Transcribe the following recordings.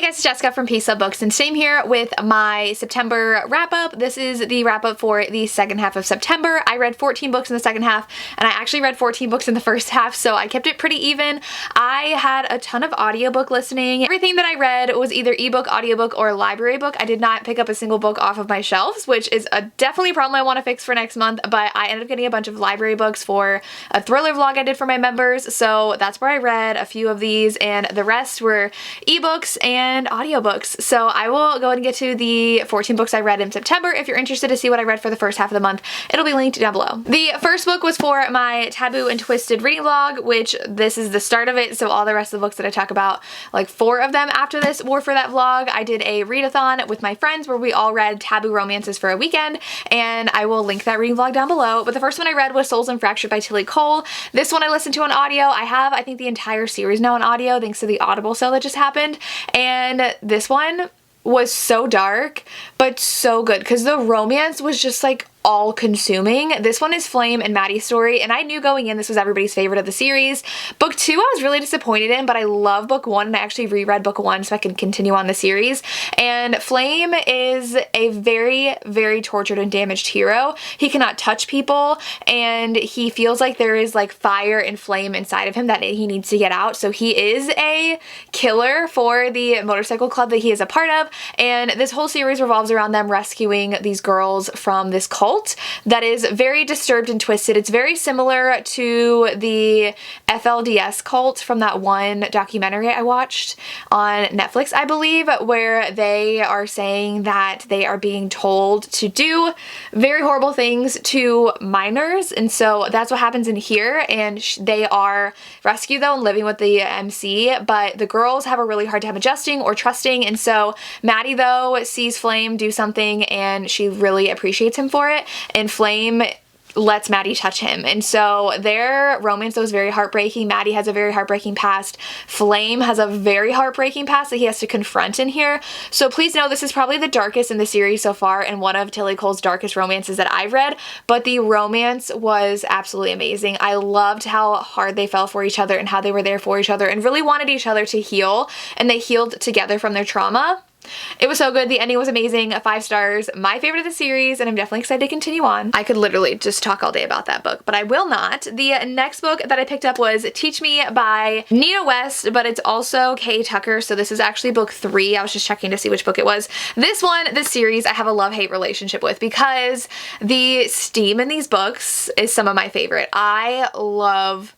guys, it's Jessica from Peace Love Books, and same here with my September wrap-up. This is the wrap-up for the second half of September. I read 14 books in the second half, and I actually read 14 books in the first half, so I kept it pretty even. I had a ton of audiobook listening. Everything that I read was either ebook, audiobook, or library book. I did not pick up a single book off of my shelves, which is definitely a problem I want to fix for next month, but I ended up getting a bunch of library books for a thriller vlog I did for my members, so that's where I read a few of these, and the rest were ebooks and audiobooks. So I will go ahead and get to the 14 books I read in September. If you're interested to see what I read for the first half of the month, it'll be linked down below. The first book was for my Taboo and Twisted reading vlog, which this is the start of it, so all the rest of the books that I talk about, like 4 of them after this, were for that vlog. I did a readathon with my friends where we all read taboo romances for a weekend, and I will link that reading vlog down below. But the first one I read was Souls Unfractured by Tilly Cole. This one I listened to on audio. I have, I think, the entire series now on audio thanks to the Audible sale that just happened, and this one was so dark but so good because the romance was just like all-consuming. This one is Flame and Maddie's story, and I knew going in this was everybody's favorite of the series. Book 2 I was really disappointed in, but I love book 1, and I actually reread book 1 so I can continue on the series. And Flame is a very, very tortured and damaged hero. He cannot touch people, and he feels like there is like fire and flame inside of him that he needs to get out. So he is a killer for the motorcycle club that he is a part of, and this whole series revolves around them rescuing these girls from this cult that is very disturbed and twisted. It's very similar to the FLDS cult from that one documentary I watched on Netflix, I believe, where they are saying that they are being told to do very horrible things to minors, and so that's what happens in here. And they are rescued though and living with the MC, but the girls have a really hard time adjusting or trusting, and so Maddie though sees Flame do something and she really appreciates him for it, and Flame lets Maddie touch him. And so their romance was very heartbreaking. Maddie has a very heartbreaking past. Flame has a very heartbreaking past that he has to confront in here. So please know this is probably the darkest in the series so far and one of Tilly Cole's darkest romances that I've read, but the romance was absolutely amazing. I loved how hard they fell for each other and how they were there for each other and really wanted each other to heal, and they healed together from their trauma. It was so good. The ending was amazing. 5 stars. My favorite of the series, and I'm definitely excited to continue on. I could literally just talk all day about that book, but I will not. The next book that I picked up was Teach Me by Nina West, but it's also Kay Tucker, so this is actually book 3. I was just checking to see which book it was. This one, this series, I have a love-hate relationship with because the steam in these books is some of my favorite. I love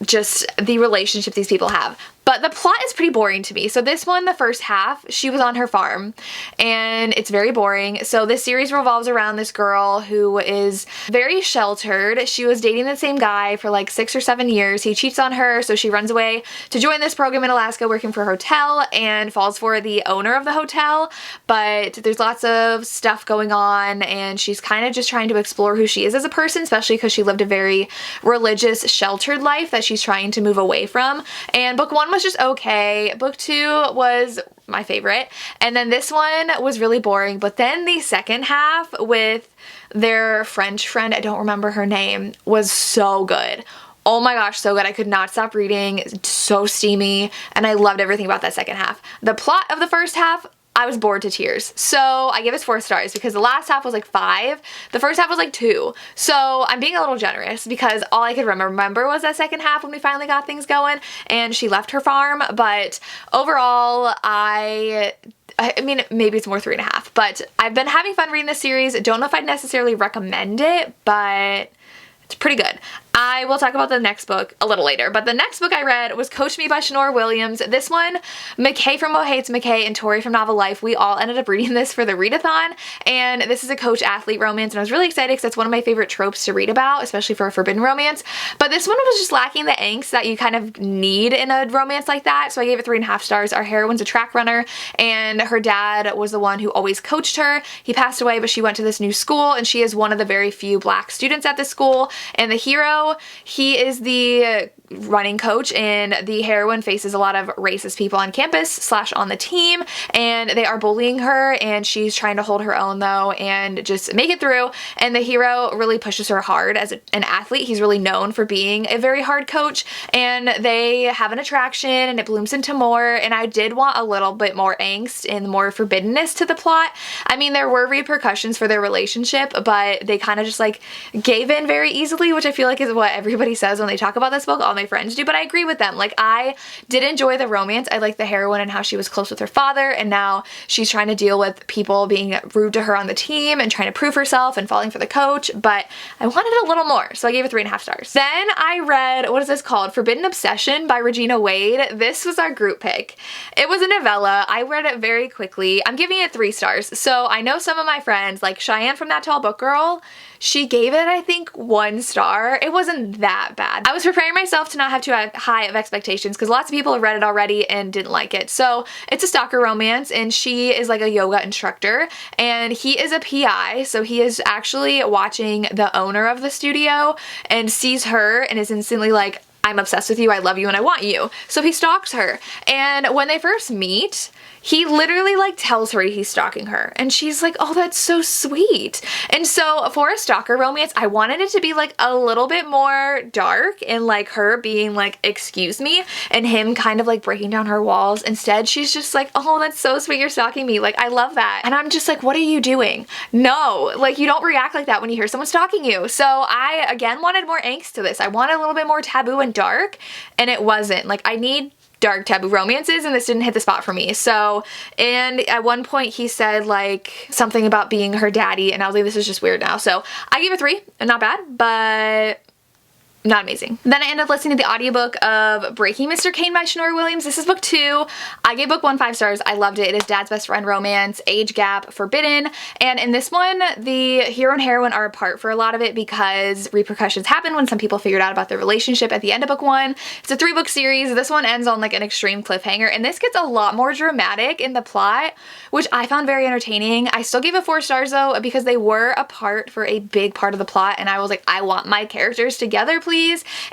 just the relationship these people have. But the plot is pretty boring to me. So this one, the first half, she was on her farm and it's very boring. So this series revolves around this girl who is very sheltered. She was dating the same guy for like 6 or 7 years. He cheats on her, so she runs away to join this program in Alaska working for a hotel and falls for the owner of the hotel. But there's lots of stuff going on and she's kind of just trying to explore who she is as a person, especially because she lived a very religious, sheltered life that she's trying to move away from. And book 1 was just okay. Book 2 was my favorite, and then this one was really boring, but then the second half with their French friend, I don't remember her name, was so good. Oh my gosh, so good. I could not stop reading. It's so steamy, and I loved everything about that second half. The plot of the first half, I was bored to tears. So I give it 4 stars because the last half was like 5. The first half was like 2. So I'm being a little generous because all I could remember was that second half when we finally got things going and she left her farm. But overall, I mean, maybe it's more 3.5, but I've been having fun reading this series. Don't know if I'd necessarily recommend it, but it's pretty good. I will talk about the next book a little later, but the next book I read was Coach Me by Shanora Williams. This one, McKay from Mo Hates McKay and Tori from Novel Life, we all ended up reading this for the readathon, and this is a coach-athlete romance, and I was really excited because it's one of my favorite tropes to read about, especially for a forbidden romance, but this one was just lacking the angst that you kind of need in a romance like that, so I gave it 3.5 stars. Our heroine's a track runner, and her dad was the one who always coached her. He passed away, but she went to this new school, and she is one of the very few black students at this school, and the hero, he is the running coach, and the heroine faces a lot of racist people on campus / on the team, and they are bullying her, and she's trying to hold her own though and just make it through. And the hero really pushes her hard as an athlete. He's really known for being a very hard coach, and they have an attraction and it blooms into more. And I did want a little bit more angst and more forbiddenness to the plot. I mean, there were repercussions for their relationship, but they kind of just like gave in very easily, which I feel like is what everybody says when they talk about this book. All my friends do, but I agree with them. Like, I did enjoy the romance. I liked the heroine and how she was close with her father, and now she's trying to deal with people being rude to her on the team and trying to prove herself and falling for the coach, but I wanted a little more, so I gave it 3.5 stars. Then I read, what is this called? Forbidden Obsession by Regina Wade. This was our group pick. It was a novella. I read it very quickly. I'm giving it 3 stars. So I know some of my friends, like Cheyenne from That Tall Book Girl, she gave it, I think, 1 star. It wasn't that bad. I was preparing myself to not have too high of expectations because lots of people have read it already and didn't like it. So it's a stalker romance, and she is like a yoga instructor, and he is a PI, so he is actually watching the owner of the studio and sees her and is instantly like, I'm obsessed with you, I love you, and I want you. So he stalks her, and when they first meet, he literally like tells her he's stalking her, and she's like, oh, that's so sweet. And so for a stalker romance, I wanted it to be like a little bit more dark and like her being like, excuse me, and him kind of like breaking down her walls. Instead, she's just like, oh, that's so sweet, you're stalking me. Like, I love that. And I'm just like, what are you doing? No, like, you don't react like that when you hear someone stalking you. So I, again, wanted more angst to this. I wanted a little bit more taboo and dark, and it wasn't. Like, I need dark taboo romances, and this didn't hit the spot for me. So, and at one point he said like something about being her daddy, and I was like, this is just weird now. So I gave it 3, not bad, but not amazing. Then I ended up listening to the audiobook of Breaking Mr. Kane by Shanora Williams. This is book 2. I gave book 1 5 stars. I loved it. It is dad's best friend romance, age gap, forbidden. And in this one, the hero and heroine are apart for a lot of it because repercussions happen when some people figured out about their relationship at the end of book 1. It's a 3-book series. This one ends on like an extreme cliffhanger, and this gets a lot more dramatic in the plot, which I found very entertaining. I still gave it 4 stars though, because they were apart for a big part of the plot, and I was like, I want my characters together, please.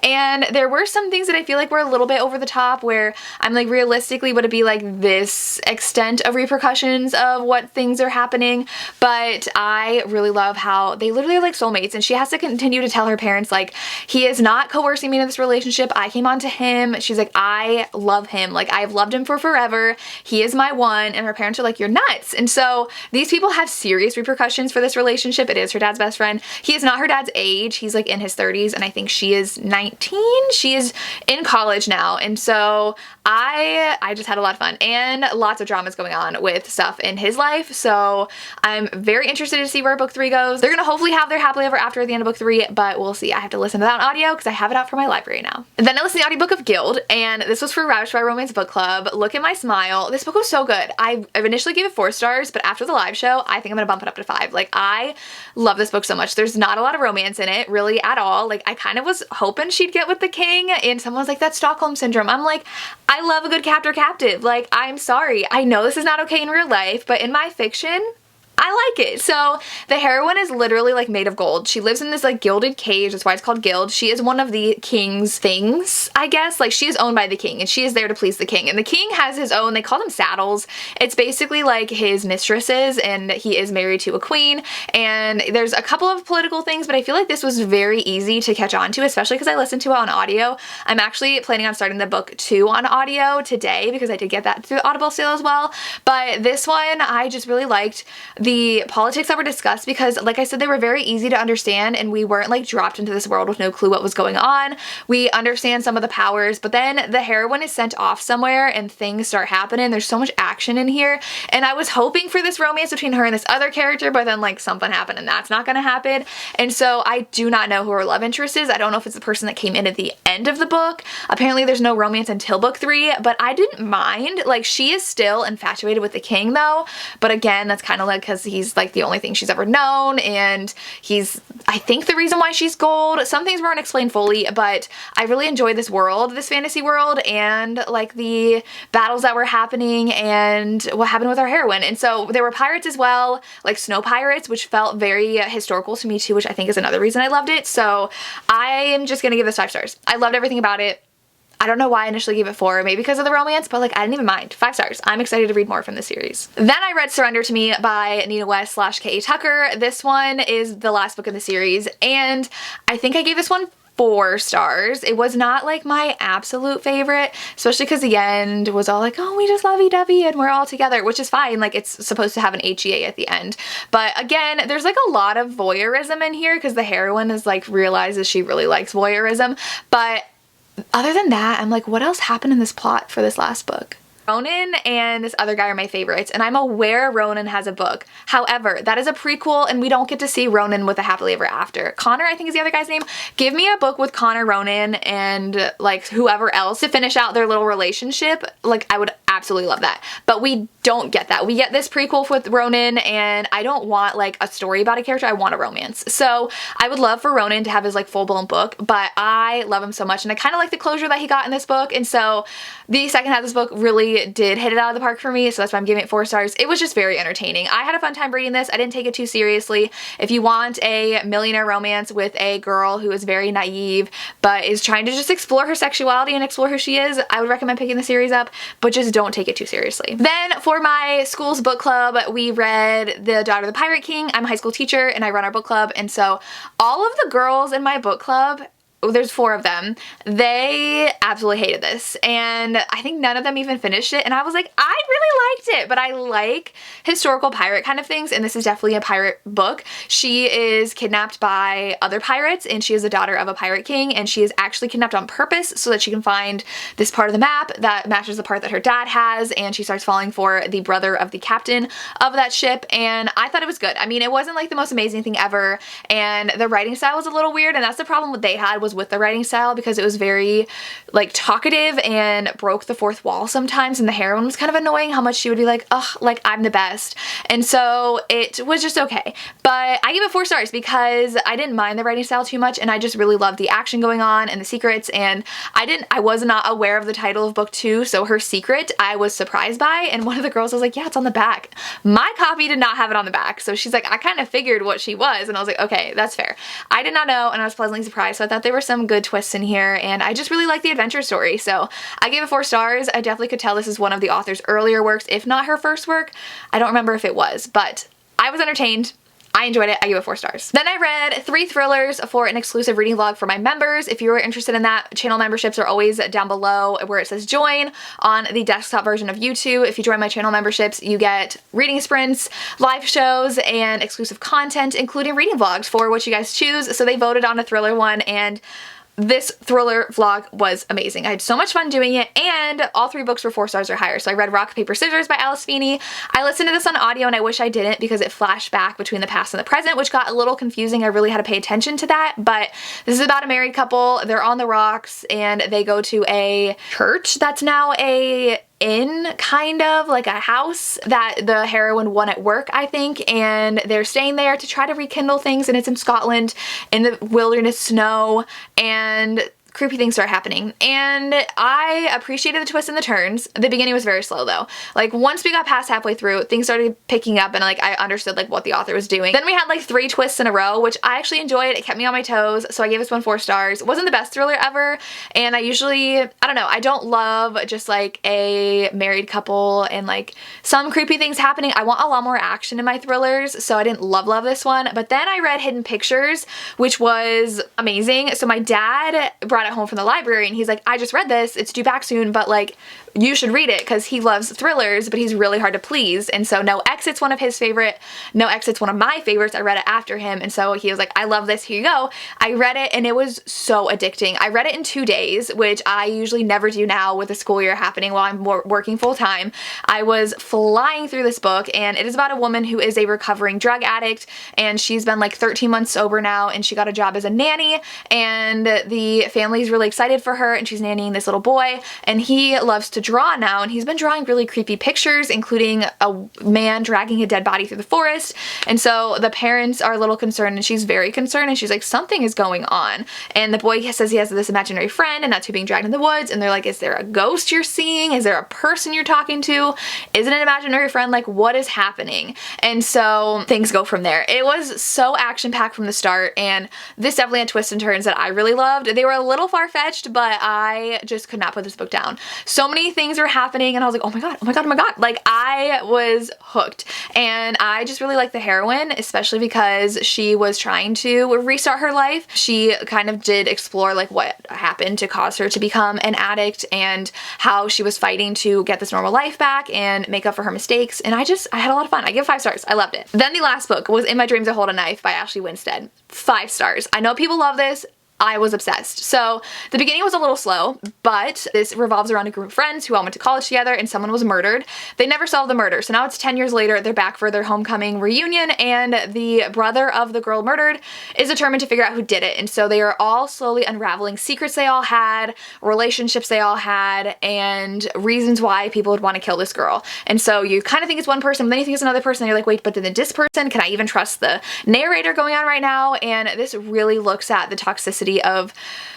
And there were some things that I feel like were a little bit over the top, where I'm like, realistically, would it be like this extent of repercussions of what things are happening? But I really love how they literally are like soulmates, and she has to continue to tell her parents like, he is not coercing me into this relationship. I came on to him. She's like, I love him. Like, I've loved him for forever. He is my one. And her parents are like, you're nuts. And so these people have serious repercussions for this relationship. It is her dad's best friend. He is not her dad's age. He's like in his 30s, and I think she is 19. She is in college now. And so I just had a lot of fun, and lots of dramas going on with stuff in his life. So I'm very interested to see where book 3 goes. They're gonna hopefully have their happily ever after at the end of book 3, but we'll see. I have to listen to that on audio because I have it out for my library now. And then I listened to the audiobook of Guild, and this was for Ravished by Romance Book Club. Look at My Smile. This book was so good. I initially gave it 4 stars, but after the live show, I think I'm gonna bump it up to 5. Like, I love this book so much. There's not a lot of romance in it, really, at all. Like, I kind of was hoping she'd get with the king, and someone was like, that's Stockholm Syndrome. I'm like, I love a good captor captive. Like, I'm sorry. I know this is not okay in real life, but in my fiction, I like it. So the heroine is literally like made of gold. She lives in this like gilded cage. That's why it's called Guild. She is one of the king's things, I guess. Like, she is owned by the king, and she is there to please the king. And the king has his own, they call them saddles. It's basically like his mistresses, and he is married to a queen. And there's a couple of political things, but I feel like this was very easy to catch on to, especially because I listened to it on audio. I'm actually planning on starting the book 2 on audio today because I did get that through the Audible sale as well. But this one, I just really liked the politics that were discussed because, like I said, they were very easy to understand, and we weren't like dropped into this world with no clue what was going on. We understand some of the powers, but then the heroine is sent off somewhere and things start happening. There's so much action in here, and I was hoping for this romance between her and this other character, but then like something happened and that's not gonna happen. And so I do not know who her love interest is. I don't know if it's the person that came in at the end of the book. Apparently there's no romance until book 3, but I didn't mind. Like, she is still infatuated with the king though, but again, that's kind of like because he's like the only thing she's ever known, and he's, I think, the reason why she's gold. Some things weren't explained fully, but I really enjoyed this world, this fantasy world, and like the battles that were happening and what happened with our heroine. And so there were pirates as well, like snow pirates, which felt very historical to me too, which I think is another reason I loved it. So I am just gonna give this 5 stars. I loved everything about it. I don't know why I initially gave it 4, maybe because of the romance, but like I didn't even mind. 5 stars. I'm excited to read more from the series. Then I read Surrender to Me by Nina West / K.A. Tucker. This one is the last book in the series, and I think I gave this one 4 stars. It was not like my absolute favorite, especially because the end was all like, oh, we just lovey-dovey and we're all together, which is fine. Like it's supposed to have an HEA at the end. But again, there's like a lot of voyeurism in here because the heroine is like realizes she really likes voyeurism. But other than that, I'm like, what else happened in this plot for this last book? Ronan and this other guy are my favorites, and I'm aware Ronan has a book. However, that is a prequel and we don't get to see Ronan with a happily ever after. Connor, I think is the other guy's name. Give me a book with Connor, Ronan, and like whoever else to finish out their little relationship. Like I would absolutely love that. But we don't get that. We get this prequel with Ronan, and I don't want like a story about a character. I want a romance. So I would love for Ronan to have his like full-blown book, but I love him so much and I kind of like the closure that he got in this book, and so the second half of this book really did hit it out of the park for me, so that's why I'm giving it 4 stars. It was just very entertaining. I had a fun time reading this. I didn't take it too seriously. If you want a millionaire romance with a girl who is very naive but is trying to just explore her sexuality and explore who she is, I would recommend picking the series up, but just don't take it too seriously. Then for my school's book club, we read The Daughter of the Pirate King. I'm a high school teacher and I run our book club, and so all of the girls in my book club, there's 4 of them, they absolutely hated this, and I think none of them even finished it, and I was like, I really liked it, but I like historical pirate kind of things, and this is definitely a pirate book. She is kidnapped by other pirates, and she is the daughter of a pirate king, and she is actually kidnapped on purpose so that she can find this part of the map that matches the part that her dad has, and she starts falling for the brother of the captain of that ship, and I thought it was good. I mean, it wasn't like the most amazing thing ever, and the writing style was a little weird, and that's the problem what they had was with the writing style, because it was very like talkative and broke the fourth wall sometimes, and the heroine was kind of annoying how much she would be like, ugh, like I'm the best, and so it was just okay. But I give it 4 stars because I didn't mind the writing style too much, and I just really loved the action going on and the secrets, and I was not aware of the title of book 2, so her secret I was surprised by, and one of the girls was like, yeah, it's on the back. My copy did not have it on the back, so she's like, I kind of figured what she was, and I was like, okay, that's fair. I did not know, and I was pleasantly surprised, so I thought there were some good twists in here, and I just really like the adventure story, so I gave it 4 stars. I definitely could tell this is one of the author's earlier works, if not her first work. I don't remember if it was, but I was entertained. I enjoyed it. I gave it 4 stars. Then I read 3 thrillers for an exclusive reading vlog for my members. If you are interested in that, channel memberships are always down below where it says join on the desktop version of YouTube. If you join my channel memberships, you get reading sprints, live shows, and exclusive content, including reading vlogs for what you guys choose. So they voted on a thriller one, and this thriller vlog was amazing. I had so much fun doing it, and all 3 books were 4 stars or higher. So I read Rock, Paper, Scissors by Alice Feeney. I listened to this on audio, and I wish I didn't because it flashed back between the past and the present, which got a little confusing. I really had to pay attention to that, but this is about a married couple. They're on the rocks, and they go to a church that's now a inn, kind of like a house that the heroine won at work, I think, and they're staying there to try to rekindle things, and it's in Scotland in the wilderness snow, and creepy things start happening, and I appreciated the twists and the turns. The beginning was very slow though. Like once we got past halfway through, things started picking up, and like I understood like what the author was doing. Then we had like 3 twists in a row, which I actually enjoyed. It kept me on my toes, so I gave this one 4 stars. It wasn't the best thriller ever, and I usually, I don't know, I don't love just like a married couple and like some creepy things happening. I want a lot more action in my thrillers, so I didn't love this one. But then I read Hidden Pictures, which was amazing. So my dad brought it home from the library, and he's like, I just read this, it's due back soon, but like you should read it, because he loves thrillers, but he's really hard to please. And so No Exit's one of his favorite. No Exit's one of my favorites. I read it after him, and so he was like, I love this, here you go. I read it, and it was so addicting. I read it in 2 days, which I usually never do now with the school year happening while I'm working full time. I was flying through this book, and it is about a woman who is a recovering drug addict, and she's been like 13 months sober now, and she got a job as a nanny, and the family's really excited for her, and she's nannying this little boy, and he loves to draw now, and he's been drawing really creepy pictures, including a man dragging a dead body through the forest. And so the parents are a little concerned, and she's very concerned, and she's like, something is going on. And the boy says he has this imaginary friend, and that's who being dragged in the woods. And they're like, is there a ghost you're seeing? Is there a person you're talking to? Is it an imaginary friend? Like, what is happening? And so things go from there. It was so action-packed from the start, and this definitely had twists and turns that I really loved. They were a little far-fetched, but I just could not put this book down. So many things were happening, and I was like, oh my god, oh my god, oh my god. Like, I was hooked. And I just really like the heroine, especially because she was trying to restart her life. She kind of did explore like what happened to cause her to become an addict, and how she was fighting to get this normal life back and make up for her mistakes. And I had a lot of fun. I give 5 stars. I loved it. Then the last book was In My Dreams I Hold a Knife by Ashley Winstead. 5 stars. I know people love this. I was obsessed. So the beginning was a little slow, but this revolves around a group of friends who all went to college together, and someone was murdered. They never solved the murder. So now it's 10 years later, they're back for their homecoming reunion, and the brother of the girl murdered is determined to figure out who did it. And so they are all slowly unraveling secrets they all had, relationships they all had, and reasons why people would want to kill this girl. And so you kind of think it's one person, but then you think it's another person, and you're like, wait, but then this person, can I even trust the narrator going on right now? And this really looks at the toxicity of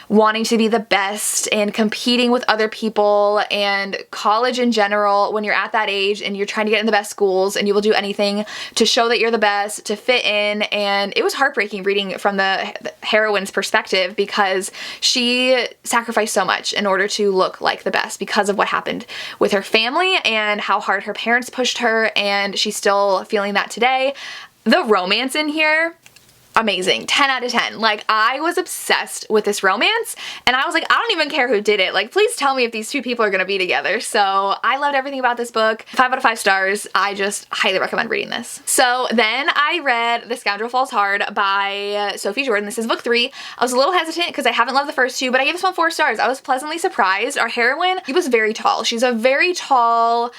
wanting to be the best and competing with other people, and college in general when you're at that age and you're trying to get in the best schools, and you will do anything to show that you're the best, to fit in. And it was heartbreaking reading from the heroine's perspective, because she sacrificed so much in order to look like the best because of what happened with her family and how hard her parents pushed her, and she's still feeling that today. The romance in here, amazing. 10 out of 10. Like, I was obsessed with this romance, and I was like, I don't even care who did it. Like, please tell me if these two people are gonna be together. So I loved everything about this book. 5 out of 5 stars. I just highly recommend reading this. So then I read The Scoundrel Falls Hard by Sophie Jordan. This is book 3. I was a little hesitant because I haven't loved the first 2, but I gave this one 4 stars. I was pleasantly surprised. Our heroine, she was very tall. She's a very tall,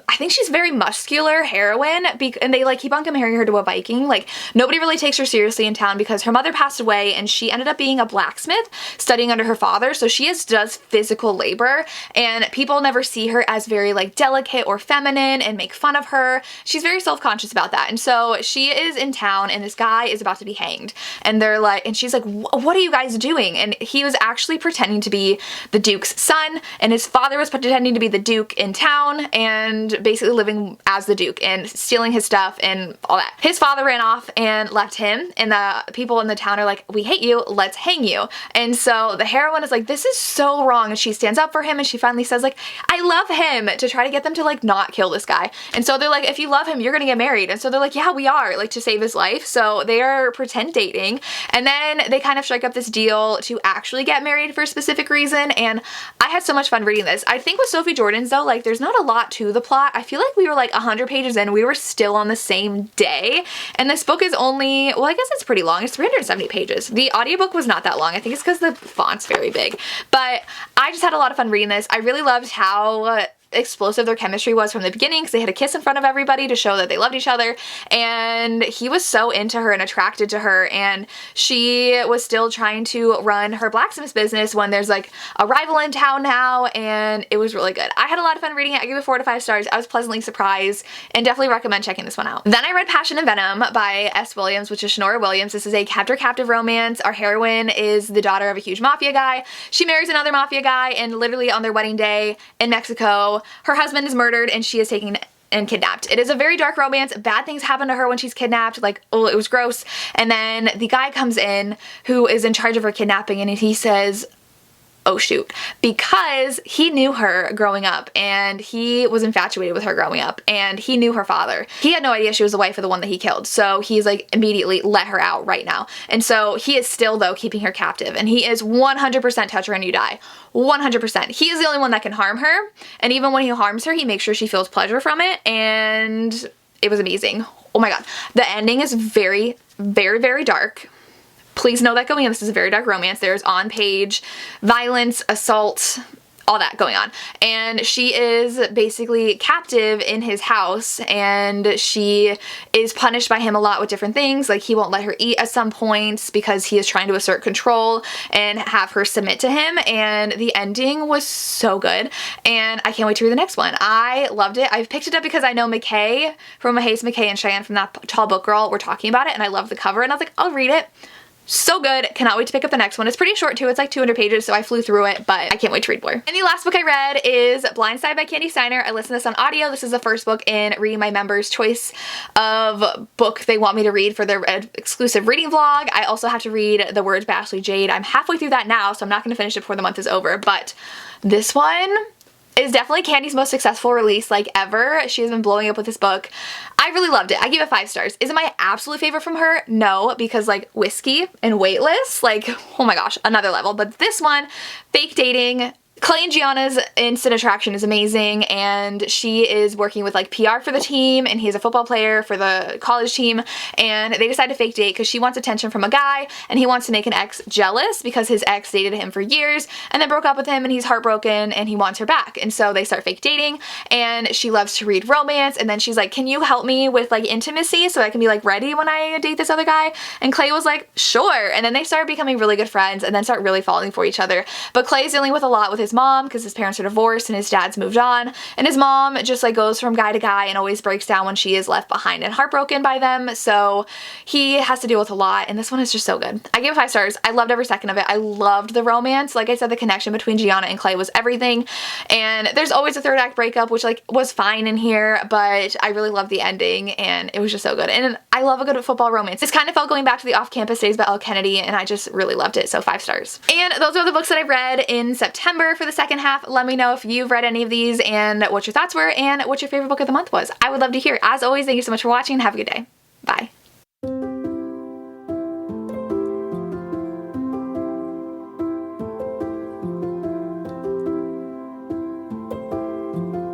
I think she's very muscular heroine, and they like keep on comparing her to a Viking. Like, nobody really takes her seriously in town because her mother passed away, and she ended up being a blacksmith studying under her father. So she does physical labor, and people never see her as very like delicate or feminine and make fun of her. She's very self-conscious about that. And so she is in town, and this guy is about to be hanged, and they're like, and she's like, what are you guys doing? And he was actually pretending to be the Duke's son, and his father was pretending to be the Duke in town, and basically living as the Duke and stealing his stuff and all that. His father ran off and left him, and the people in the town are like, we hate you, let's hang you. And so the heroine is like, this is so wrong, and she stands up for him, and she finally says like, I love him, to try to get them to like not kill this guy. And so they're like, if you love him, you're gonna get married. And so they're like, yeah, we are, like, to save his life. So they are pretend dating, and then they kind of strike up this deal to actually get married for a specific reason. And I had so much fun reading this. I think with Sophie Jordan's though, like, there's not a lot to the plot. I feel like we were like 100 pages in, we were still on the same day, and this book is only, well, I guess it's pretty long. It's 370 pages. The audiobook was not that long. I think it's because the font's very big, but I just had a lot of fun reading this. I really loved how explosive their chemistry was from the beginning, because they had a kiss in front of everybody to show that they loved each other, and he was so into her and attracted to her, and she was still trying to run her blacksmith business when there's like a rival in town now, and it was really good. I had a lot of fun reading it. I gave it 4 to 5 stars. I was pleasantly surprised, and definitely recommend checking this one out. Then I read Passion and Venom by S. Williams, which is Shonora Williams. This is a captor-captive romance. Our heroine is the daughter of a huge mafia guy. She marries another mafia guy, and literally on their wedding day in Mexico, her husband is murdered, and she is taken and kidnapped. It is a very dark romance. Bad things happen to her when she's kidnapped. Like, oh, it was gross. And then the guy comes in who is in charge of her kidnapping, and he says, oh shoot, because he knew her growing up, and he was infatuated with her growing up, and he knew her father. He had no idea she was the wife of the one that he killed, so he's like, immediately let her out right now. And so he is still though keeping her captive, and he is 100% touch her and you die. 100%. He is the only one that can harm her, and even when he harms her, he makes sure she feels pleasure from it, and it was amazing. Oh my god. The ending is very, very, very dark. Please know that going in, this is a very dark romance. There's on-page violence, assault, all that going on. And she is basically captive in his house, and she is punished by him a lot with different things. Like, he won't let her eat at some points because he is trying to assert control and have her submit to him. And the ending was so good, and I can't wait to read the next one. I loved it. I've picked it up because I know McKay from Mahace McKay and Cheyenne from That Tall Book Girl were talking about it, and I love the cover, and I was like, I'll read it. So good. Cannot wait to pick up the next one. It's pretty short too. It's like 200 pages, so I flew through it, but I can't wait to read more. And the last book I read is Blindside by Candy Steiner. I listened to this on audio. This is the first book in reading my members' choice of book they want me to read for their exclusive reading vlog. I also have to read The Words by Ashley Jade. I'm halfway through that now, so I'm not going to finish it before the month is over, but this one is definitely Candy's most successful release like ever. She has been blowing up with this book. I really loved it. I gave it 5 stars. Is it my absolute favorite from her? No, because like Whiskey and Weightless, like, oh my gosh, another level. But this one, fake dating. Clay and Gianna's instant attraction is amazing, and she is working with like PR for the team, and he's a football player for the college team, and they decide to fake date because she wants attention from a guy and he wants to make an ex jealous because his ex dated him for years and then broke up with him, and he's heartbroken and he wants her back. And so they start fake dating, and she loves to read romance, and then she's like, can you help me with like intimacy so I can be like ready when I date this other guy? And Clay was like, sure. And then they start becoming really good friends and then start really falling for each other. But Clay's dealing with a lot with his mom because his parents are divorced and his dad's moved on, and his mom just like goes from guy to guy and always breaks down when she is left behind and heartbroken by them, so he has to deal with a lot, and this one is just so good. I gave it 5 stars. I loved every second of it. I loved the romance. Like I said, the connection between Gianna and Clay was everything, and there's always a third act breakup, which like was fine in here, but I really loved the ending, and it was just so good. And I love a good football romance. This kind of felt going back to the Off-Campus Days by Elle Kennedy, and I just really loved it, so 5 stars. And those are the books that I read in September for the second half. Let me know if you've read any of these and what your thoughts were and what your favorite book of the month was. I would love to hear. As always, thank you so much for watching and have a good day. Bye.